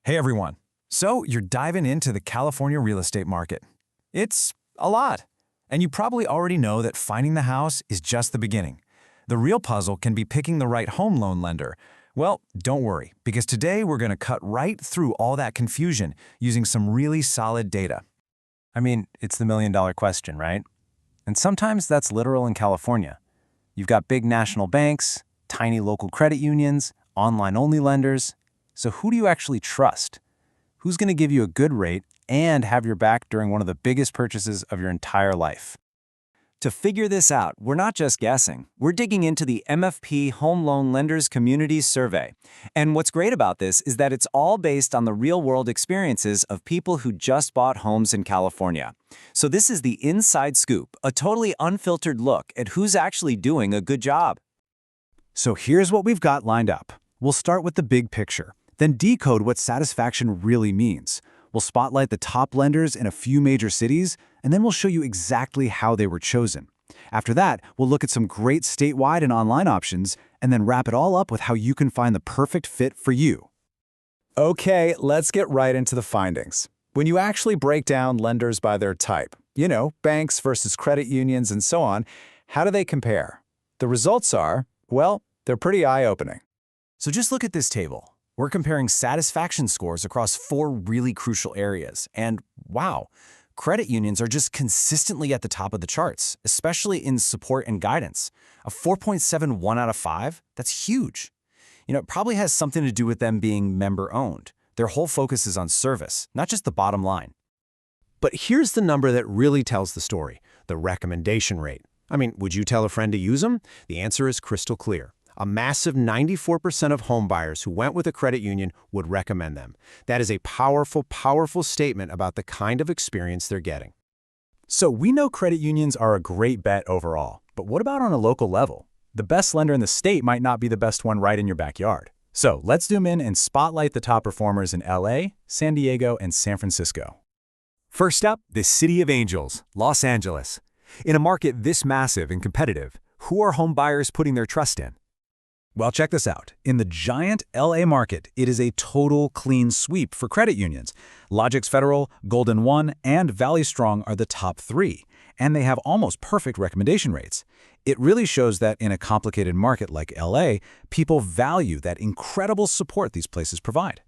Hey everyone. So you're diving into the California real estate market. It's a lot. And you probably already know that finding the house is just the beginning. The real puzzle can be picking the right home loan lender. Well, don't worry, because today we're going to cut right through all that confusion using some really solid data. I mean, it's the million-dollar question, right? And sometimes that's literal in California. You've got big national banks, tiny local credit unions, online-only lenders. So who do you actually trust? Who's going to give you a good rate and have your back during one of the biggest purchases of your entire life? To figure this out, we're not just guessing. We're digging into the MFP Home Loan Lenders Community Survey. And what's great about this is that it's all based on the real-world experiences of people who just bought homes in California. So this is the inside scoop, a totally unfiltered look at who's actually doing a good job. So here's what we've got lined up. We'll start with the big picture, then decode what satisfaction really means. We'll spotlight the top lenders in a few major cities, and then we'll show you exactly how they were chosen. After that, we'll look at some great statewide and online options, and then wrap it all up with how you can find the perfect fit for you. Okay, let's get right into the findings. When you actually break down lenders by their type, banks versus credit unions and so on, how do they compare? The results are, well, they're pretty eye-opening. So just look at this table. We're comparing satisfaction scores across 4 really crucial areas. And wow, credit unions are just consistently at the top of the charts, especially in support and guidance. A 4.71 out of 5, that's huge. It probably has something to do with them being member-owned. Their whole focus is on service, not just the bottom line. But here's the number that really tells the story, the recommendation rate. I mean, would you tell a friend to use them? The answer is crystal clear. A massive 94% of home buyers who went with a credit union would recommend them. That is a powerful, powerful statement about the kind of experience they're getting. So we know credit unions are a great bet overall, but what about on a local level? The best lender in the state might not be the best one right in your backyard. So let's zoom in and spotlight the top performers in LA, San Diego, and San Francisco. First up, the City of Angels, Los Angeles. In a market this massive and competitive, who are home buyers putting their trust in? Well, check this out. In the giant LA market, it is a total clean sweep for credit unions. Logix Federal, Golden One, and Valley Strong are the top 3, and they have almost perfect recommendation rates. It really shows that in a complicated market like LA, people value that incredible support these places provide.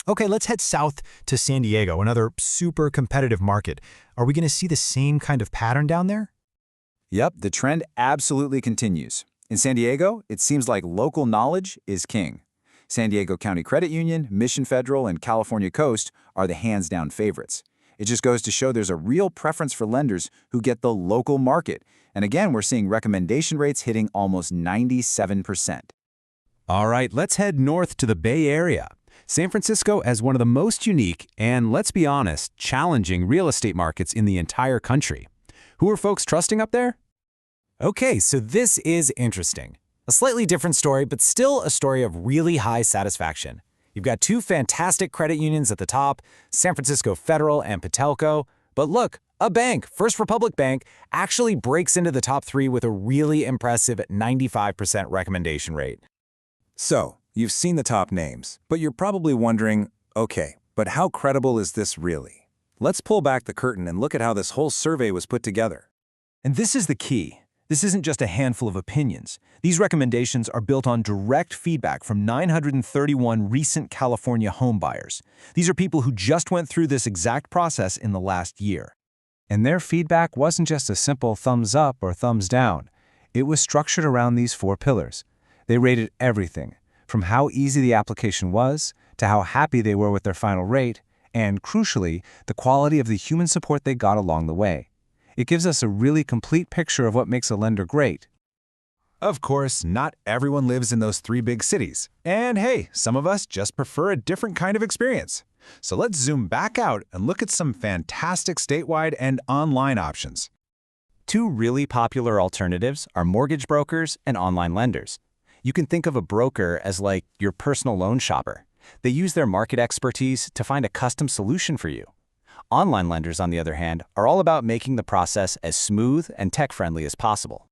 Okay, let's head south to San Diego, another super competitive market. Are we going to see the same kind of pattern down there? Yep, the trend absolutely continues. In San Diego, it seems like local knowledge is king. San Diego County Credit Union, Mission Federal, and California Coast are the hands-down favorites. It just goes to show there's a real preference for lenders who get the local market. And again, we're seeing recommendation rates hitting almost 97%. All right, let's head north to the Bay Area. San Francisco has one of the most unique and, let's be honest, challenging real estate markets in the entire country. Who are folks trusting up there? Okay, so this is interesting. A slightly different story, but still a story of really high satisfaction. You've got 2 fantastic credit unions at the top, San Francisco Federal and Patelco. But look, a bank, First Republic Bank, actually breaks into the top 3 with a really impressive 95% recommendation rate. So, you've seen the top names, but you're probably wondering, okay, but how credible is this really? Let's pull back the curtain and look at how this whole survey was put together. And this is the key. This isn't just a handful of opinions. These recommendations are built on direct feedback from 931 recent California home buyers. These are people who just went through this exact process in the last year. And their feedback wasn't just a simple thumbs up or thumbs down. It was structured around these 4 pillars. They rated everything, from how easy the application was, to how happy they were with their final rate, and crucially, the quality of the human support they got along the way. It gives us a really complete picture of what makes a lender great. Of course, not everyone lives in those 3 big cities. And hey, some of us just prefer a different kind of experience. So let's zoom back out and look at some fantastic statewide and online options. 2 really popular alternatives are mortgage brokers and online lenders. You can think of a broker as like your personal loan shopper. They use their market expertise to find a custom solution for you. Online lenders, on the other hand, are all about making the process as smooth and tech-friendly as possible.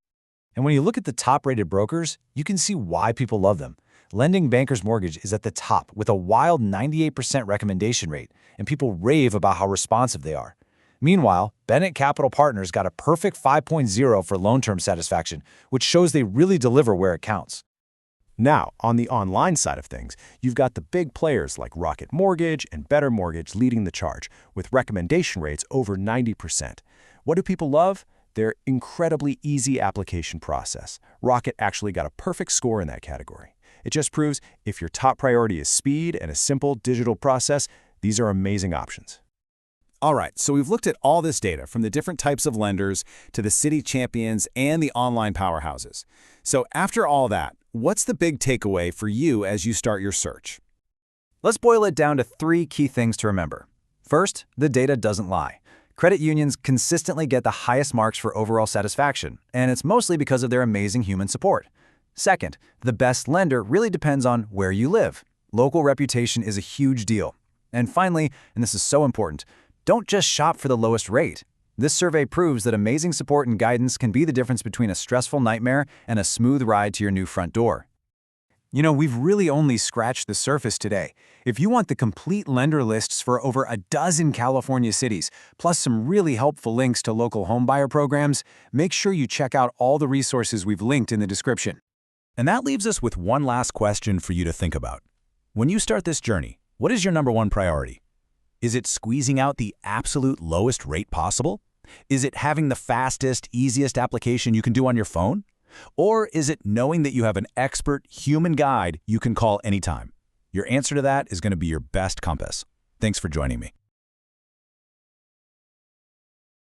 And when you look at the top-rated brokers, you can see why people love them. Lending Bankers Mortgage is at the top with a wild 98% recommendation rate, and people rave about how responsive they are. Meanwhile, Bennett Capital Partners got a perfect 5.0 for loan term satisfaction, which shows they really deliver where it counts. Now, on the online side of things, you've got the big players like Rocket Mortgage and Better Mortgage leading the charge, with recommendation rates over 90%. What do people love? Their incredibly easy application process. Rocket actually got a perfect score in that category. It just proves if your top priority is speed and a simple digital process, these are amazing options. All right, so we've looked at all this data from the different types of lenders to the city champions and the online powerhouses. So after all that, what's the big takeaway for you as you start your search? Let's boil it down to 3 key things to remember. First, the data doesn't lie. Credit unions consistently get the highest marks for overall satisfaction, and it's mostly because of their amazing human support. Second, the best lender really depends on where you live. Local reputation is a huge deal. And finally, and this is so important, don't just shop for the lowest rate. This survey proves that amazing support and guidance can be the difference between a stressful nightmare and a smooth ride to your new front door. You know, we've really only scratched the surface today. If you want the complete lender lists for over a dozen California cities, plus some really helpful links to local homebuyer programs, make sure you check out all the resources we've linked in the description. And that leaves us with one last question for you to think about. When you start this journey, what is your #1 priority? Is it squeezing out the absolute lowest rate possible? Is it having the fastest, easiest application you can do on your phone? Or is it knowing that you have an expert human guide you can call anytime? Your answer to that is going to be your best compass. Thanks for joining me.